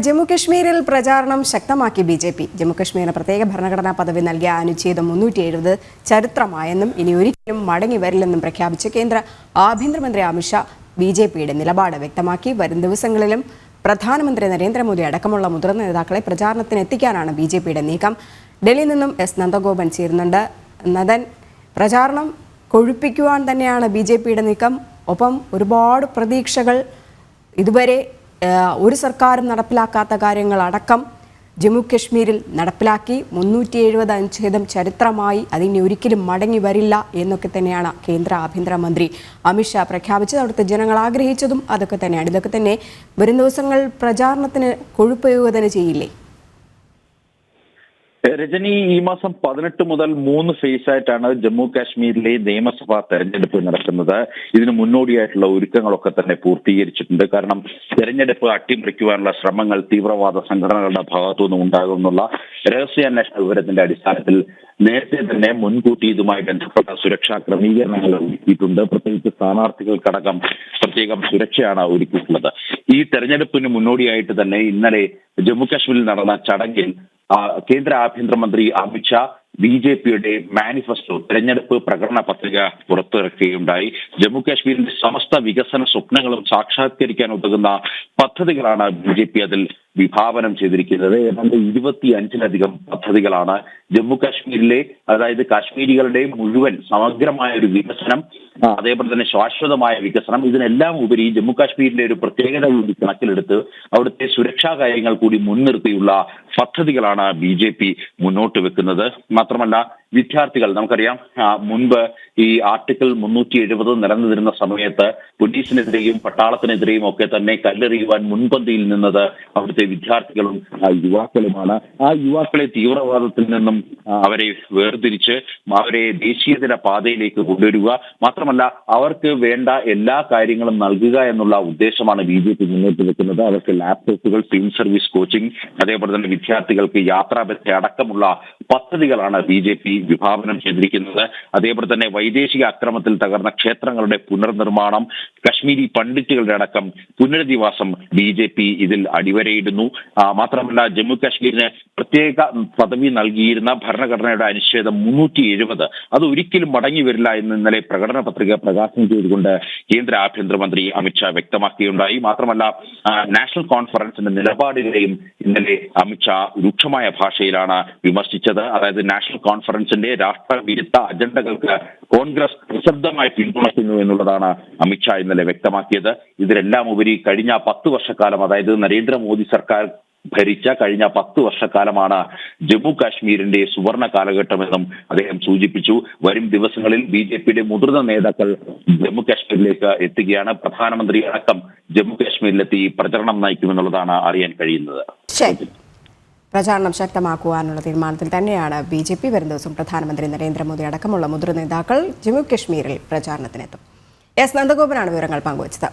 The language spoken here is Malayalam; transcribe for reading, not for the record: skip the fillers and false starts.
ജമ്മുകശ്മീരിൽ പ്രചാരണം ശക്തമാക്കി ബിജെപി. ജമ്മുകശ്മീരിന് പ്രത്യേക ഭരണഘടനാ പദവി നൽകിയ അനുച്ഛേദം 370 ചരിത്രമായെന്നും ഇനി ഒരിക്കലും മടങ്ങി വരില്ലെന്നും പ്രഖ്യാപിച്ച് കേന്ദ്ര ആഭ്യന്തരമന്ത്രി അമിത്ഷാ ബിജെപിയുടെ നിലപാട് വ്യക്തമാക്കി. വരും ദിവസങ്ങളിലും പ്രധാനമന്ത്രി നരേന്ദ്രമോദി അടക്കമുള്ള മുതിർന്ന നേതാക്കളെ പ്രചാരണത്തിന് എത്തിക്കാനാണ് ബിജെപിയുടെ നീക്കം. ഡൽഹിയിൽ നിന്നും എസ് നന്ദഗോപൻ ചേരുന്നുണ്ട്. നന്ദൻ, പ്രചാരണം കൊഴുപ്പിക്കുവാൻ തന്നെയാണ് ബിജെപിയുടെ നീക്കം. ഒപ്പം ഒരുപാട് പ്രതീക്ഷകൾ ഇതുവരെ ഒരു സർക്കാരും നടപ്പിലാക്കാത്ത കാര്യങ്ങളടക്കം ജമ്മു കശ്മീരിൽ നടപ്പിലാക്കി. 370 അനുച്ഛേദം ചരിത്രമായി, അതിനി ഒരിക്കലും മടങ്ങി വരില്ല എന്നൊക്കെ തന്നെയാണ് കേന്ദ്ര ആഭ്യന്തരമന്ത്രി അമിത്ഷാ പ്രഖ്യാപിച്ചത്. അവിടുത്തെ ജനങ്ങൾ ആഗ്രഹിച്ചതും അതൊക്കെ തന്നെയാണ്. ഇതൊക്കെ തന്നെ വരും ദിവസങ്ങൾ പ്രചാരണത്തിന് കൊഴുപ്പുക തന്നെ ചെയ്യില്ലേ? രജനി, ഈ മാസം 18 മുതൽ 3 ഫേസായിട്ടാണ് ജമ്മു കാശ്മീരിലെ നിയമസഭാ തെരഞ്ഞെടുപ്പ് നടക്കുന്നത്. ഇതിന് മുന്നോടിയായിട്ടുള്ള ഒരുക്കങ്ങളൊക്കെ തന്നെ പൂർത്തീകരിച്ചിട്ടുണ്ട്. കാരണം തെരഞ്ഞെടുപ്പ് അട്ടിമറിക്കുവാനുള്ള ശ്രമങ്ങൾ തീവ്രവാദ സംഘടനകളുടെ ഭാഗത്തുനിന്നും ഉണ്ടാകുമെന്നുള്ള രഹസ്യാന്വേഷണ വിവരത്തിന്റെ അടിസ്ഥാനത്തിൽ നേരത്തെ തന്നെ മുൻകൂട്ടി ഇതുമായി ബന്ധപ്പെട്ട സുരക്ഷാ ക്രമീകരണങ്ങൾ ഒരുക്കിയിട്ടുണ്ട്. പ്രത്യേകിച്ച് സ്ഥാനാർത്ഥികൾക്കടക്കം പ്രത്യേകം സുരക്ഷയാണ് ഒരുക്കിയിട്ടുള്ളത്. ഈ തെരഞ്ഞെടുപ്പിന് മുന്നോടിയായിട്ട് തന്നെ ഇന്നലെ ജമ്മു കാശ്മീരിൽ നടന്ന ചടങ്ങിൽ കേന്ദ്ര ആഭ്യന്തരമന്ത്രി അമിത്ഷാ ബിജെപിയുടെ മാനിഫെസ്റ്റോ തെരഞ്ഞെടുപ്പ് പ്രകടന പത്രിക പുറത്തിറക്കുകയുണ്ടായി. ജമ്മു കാശ്മീരിന്റെ സമസ്ത വികസന സ്വപ്നങ്ങളും സാക്ഷാത്കരിക്കാൻ ഉതകുന്ന പദ്ധതികളാണ് ബിജെപി അതിൽ വിഭാവനം ചെയ്തിരിക്കുന്നത്. ഏതാണ്ട് 25-ലധികം പദ്ധതികളാണ് ജമ്മു കാശ്മീരിലെ, അതായത് കാശ്മീരികളുടെ മുഴുവൻ സമഗ്രമായ ഒരു വികസനം, അതേപോലെ തന്നെ ശാശ്വതമായ വികസനം, ഇതിനെല്ലാം ഉപരി ജമ്മു കാശ്മീരിന്റെ ഒരു പ്രത്യേകത കൂടി കണക്കിലെടുത്ത് അവിടുത്തെ സുരക്ഷാ കാര്യങ്ങൾ കൂടി മുൻനിർത്തിയുള്ള പദ്ധതികളാണ് ബിജെപി മുന്നോട്ട് വെക്കുന്നത്. മാത്രമല്ല വിദ്യാർത്ഥികൾ, നമുക്കറിയാം മുൻപ് ഈ ആർട്ടിക്കിൾ 370 നിലനിന്നിരുന്ന സമയത്ത് പോലീസിനെതിരെയും പട്ടാളത്തിനെതിരെയും ഒക്കെ തന്നെ കല്ലെറിയുവാൻ മുൻപന്തിയിൽ നിന്നത് അവിടുത്തെ വിദ്യാർത്ഥികളും യുവാക്കളുമാണ്. ആ യുവാക്കളെ തീവ്രവാദത്തിൽ നിന്നും അവരെ വേർതിരിച്ച് അവരെ ദേശീയതര പാതയിലേക്ക് കൊണ്ടുവരിക, മാത്രമല്ല അവർക്ക് വേണ്ട എല്ലാ കാര്യങ്ങളും നൽകുക എന്നുള്ള ഉദ്ദേശമാണ് ബിജെപി മുന്നോട്ട് വെക്കുന്നത്. അവർക്ക് ലാപ്ടോപ്പുകൾ, സിവിൽ സർവീസ് കോച്ചിങ്, അതേപോലെ തന്നെ വിദ്യാർത്ഥികൾക്ക് യാത്രാബത്ത അടക്കമുള്ള പദ്ധതികളാണ് ബിജെപി വിഭാവനം ചെയ്തിരിക്കുന്നത്. അതേപോലെ തന്നെ വൈദേശിക അക്രമത്തിൽ തകർന്ന ക്ഷേത്രങ്ങളുടെ പുനർനിർമ്മാണം, കശ്മീരി പണ്ഡിറ്റുകളുടെ അടക്കം പുനരധിവാസം ബിജെപി ഇതിൽ അടിവരയിടുന്നു. മാത്രമല്ല ജമ്മു കാശ്മീരിന് പ്രത്യേക പദവി നൽകിയിരുന്ന ഭരണഘടനയുടെ അനുച്ഛേദം 370 അത് ഒരിക്കലും മടങ്ങി വരില്ല എന്ന് ഇന്നലെ പ്രകടന പത്രിക പ്രകാശനം ചെയ്തുകൊണ്ട് കേന്ദ്ര ആഭ്യന്തരമന്ത്രി അമിത്ഷാ വ്യക്തമാക്കുകയുണ്ടായി. മാത്രമല്ല നാഷണൽ കോൺഫറൻസിന്റെ നിലപാടുകളെയും ഇന്നലെ അമിത്ഷാ രൂക്ഷമായ ഭാഷയിലാണ് വിമർശിച്ചത്. അതായത് നാഷണൽ കോൺഫറൻസിന്റെ രാഷ്ട്രവിരുദ്ധ അജണ്ടകൾക്ക് കോൺഗ്രസ് നിശബ്ദമായി പിന്തുണയ്ക്കുന്നു എന്നുള്ളതാണ് അമിത്ഷാ ഇന്നലെ വ്യക്തമാക്കിയത്. ഇതിലെല്ലാം ഉപരി കഴിഞ്ഞ 10 വർഷക്കാലം, അതായത് നരേന്ദ്രമോദി സർക്കാർ ഭരിച്ച കഴിഞ്ഞ 10 വർഷക്കാലമാണ് ജമ്മു കാശ്മീരിന്റെ സുവർണ കാലഘട്ടമെന്നും അദ്ദേഹം സൂചിപ്പിച്ചു. വരും ദിവസങ്ങളിൽ ബിജെപിയുടെ മുതിർന്ന നേതാക്കൾ ജമ്മു കാശ്മീരിലേക്ക് എത്തുകയാണ്. പ്രധാനമന്ത്രി അടക്കം ജമ്മു കാശ്മീരിലെത്തി പ്രചരണം നയിക്കുമെന്നുള്ളതാണ് അറിയാൻ കഴിയുന്നത്. പ്രചാരണം ശക്തമാക്കുവാനുള്ള തീരുമാനത്തിൽ തന്നെയാണ് ബിജെപി. വരും ദിവസം പ്രധാനമന്ത്രി നരേന്ദ്രമോദി അടക്കമുള്ള മുതിർന്ന നേതാക്കൾ ജമ്മു കശ്മീരിൽ പ്രചാരണത്തിനെത്തും. എസ് നന്ദഗോപനാണ് വിവരങ്ങൾ പങ്കുവച്ചത്.